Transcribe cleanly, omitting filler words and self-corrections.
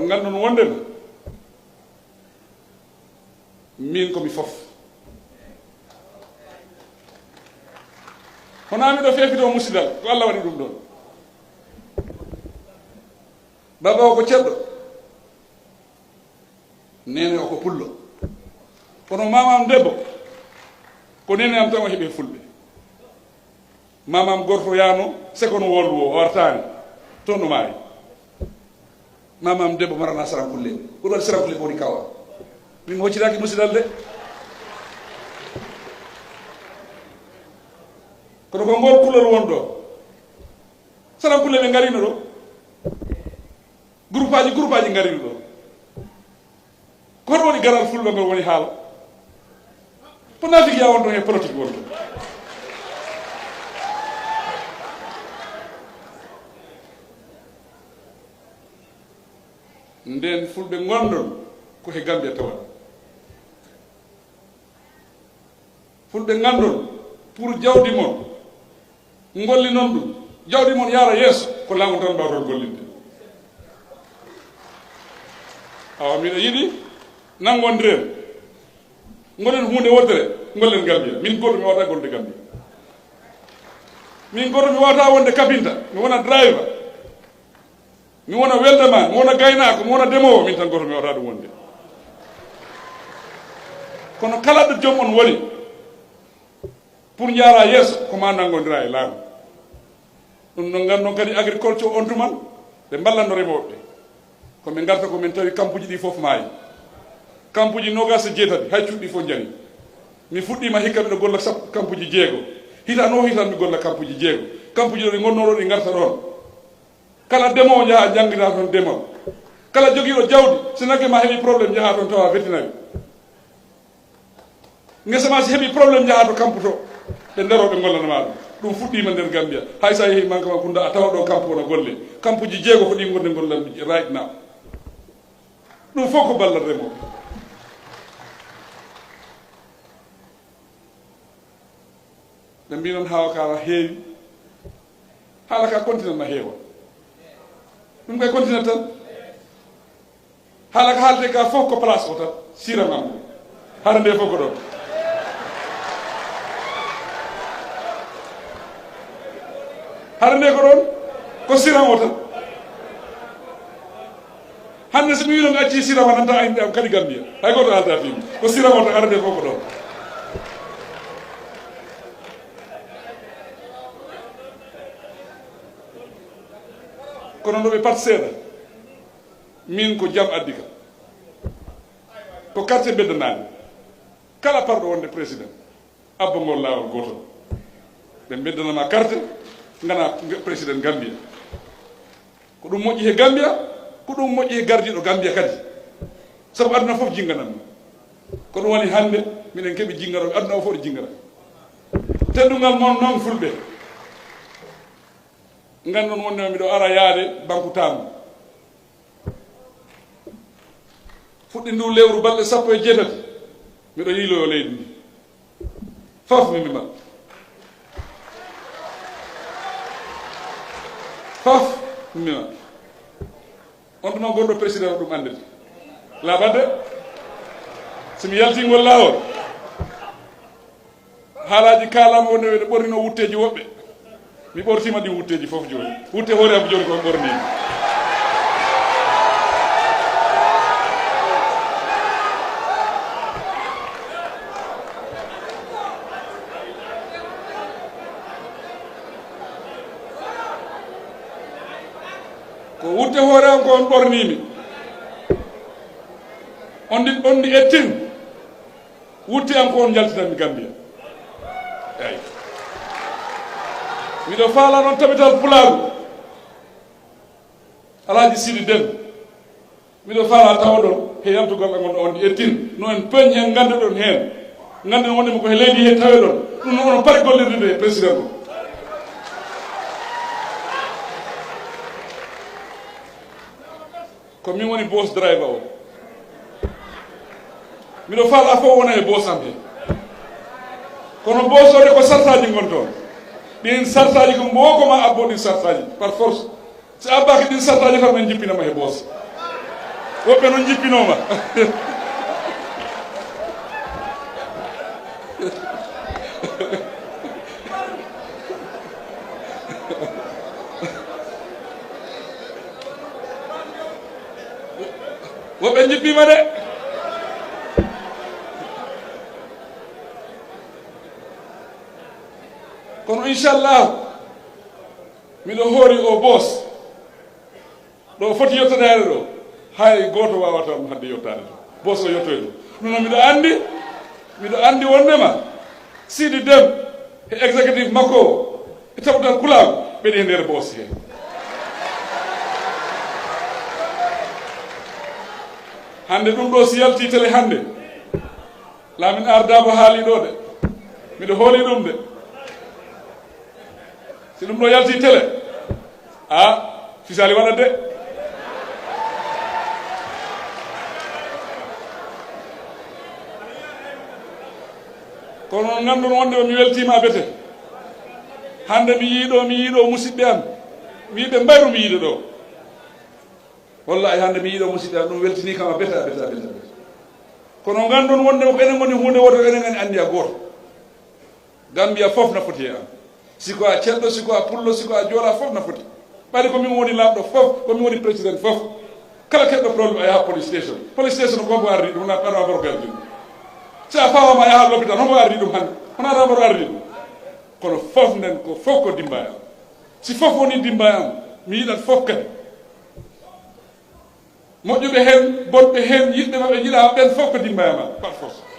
nganndu no wonden min komi fof hono miɗo feefito musidal ko Allah waɗi ɗum ɗon baba o ko ceɗɗo nene o ko pullo kono mamam debbo ko nene am tan o heeɓe fulɓe mamam gorto yano sekono wollu o wartani toon ɗo maari mamam debbo marana sarankulle ko ɗo waɗi sarankulle ko woni kawa min hoccitaki musidal de kono ko ngol kulol won ɗo sarankulle ɓe garino ɗo groupe aji garino ɗo kono woni garal fulɓe ngol woni haala ko nafiki ya won ɗon e politique won ɗon nden fulɓe gonɗon ko he Gambia tawa fulɓe gandon pour jawdi mon golli noon ɗum jawdi mon yaara yeeso ko laamu tan mbawton gollinde awa miɗo yiɗi nangondiren gonen hunde woddere gollen Gambia min goto mi wawata golde Gambia min goto mi wawata wonde kabinta mi wona driver mi wona weldaman mi wona gaynako mi wona demowo min tan goto mi wawata ɗum wonde kono kala ɗo joom on woni pour jaara yeeso ko ma nangodira e laamu ɗum ɗon gandon kadi agriculture on tuman ɓe ballanno remoɓe komin garta komin tawi kampuji ɗi fof maayi kampuji nogas e jeetati hay cuuɗɗi fof jani mi fuɗɗima hikka miɗo golla sappo kampuji jeego hitan o hitan mi golla kampuji jeego kampuji ɗo ɗi gonnoɗo ɗi garta ɗon kala demowo jaha jangguita toon demowo kala joguiɗo jawdi so nagge ma heeɓi probléme jaha toon tawa vétinaire ngesa ma so heeɓi probléme jaha to kamputo ɓe nderoɓe gollanama ɗum fuɗɗima nder Gambia hay sa yeehi manque ma kunda a tawa ɗo kampu wona golle kampuji jeego ko ɗi gonde gollan right now ɗum fof ko ballal remoɓe ɓe mbi noon haala ka heewi haala ka continue na heewa ɗum koye continue tan haala ka haalte ka fof ko place o tan siramam ko hara nde fof ko ɗon hara nde ko ɗon ko siram o tan hande so mi wi noon acci sirama tan ta inde am kadi Gambia hay goto haalta fimi ko siram o tan hara nde fof ko ɗon kono no ɓe pat seeɗa min ko jaam addi ka ko quartier beddanani kala parɗo wonde président abbangol lawol gotol ɓe beddanama carte gana président Gambia ko ɗum moƴƴi he Gambia ko ɗum moƴƴi he gardiɗo Gambia kadi saabu aduna foof jinganatno ko ɗum woni hande minen keeɓi jingaroɓe aduna o fof ɗo jingara teddugal mon noon fulɓe gandon wonde miɗo ara yaade banque tamu fuɗɗi ndu lewru balɗe sappo e jeetati miɗo yiiloyo leydi ndi fof mi mbima fof mi mbima on tuma gonɗo président o ɗum andete laaɓadde somi yaltingol lawol haalaji kalama wonde ɓe ɓornino wutteji woɓɓe mi ɓortima ɗi wutteji fof joni wutte hoore am joni komi ɓornimi ko wutte hoore am ko on ɓornimi on ɗi ettin wutte am ko on jaltitanmi Gambia eyi miɗo faala noon tabital pulaagu Alaaji Sidi Déme miɗo faala tawa ɗon he yamtugol ɓe gonɗo on ɗi ettin no en peñi hen gande ɗon hen ganden wondema ko he leydi he tawe ɗon ɗum noon ono pari gollirde nde président o ko min woni boss driver o miɗo faala fof wona e boss am he kono boss ode ko sartaji gon toon ɗin sartaji ko mbokoma abbo ɗin sartaji par force so abbaki ɗin sartaji kam en jippinama he boos woɓɓe noon jippinoma woɓɓe jippima de kono inchallahu miɗo hoori o boos ɗo foti yettodare ɗo hay goto wawata hadde yettade to boos o yettoy ɗo ɗum noon miɗo andi wondema Sidi Déme e exécutif makko o e taɓatal kulago ɓeɗe e nder boos he hande ɗum ɗo si yalti télé hande Lamin Ardabo haali ɗo de miɗo hooli ɗum de si ɗum ɗo yalti télé fisali waɗat de kono noon gandon wonde o mi weltima bete hande mi yiiɗo musidɓe am mi yiɓe mbayru mi yiide ɗo wallahi hande mi yiiɗo musidɓe am ɗum weltini kam a beta kono gandon wonde ko enen goni hunde woto enen gani andi a goto Gambia fof na foti e am siko a ceɗɗo siko a pullo siko a joola fof na foti ɓayde komin woni lamɗo fof komin woni président fof kala keɗɗo probléme a yaha police station hombo ardi ɗum na ɓaɗa boro gardi ɗum sa fawama yaha l'hôpital hombo ardi ɗum hande honata boro ardi ɗum kono fof nden ko fof ko dimba am si fof woni dimba am mi yiɗat fof kadi moƴƴuɓe hen bonɓe hen yiɗɓe maɓe jiiɗa ɓen fof ko dimba am par force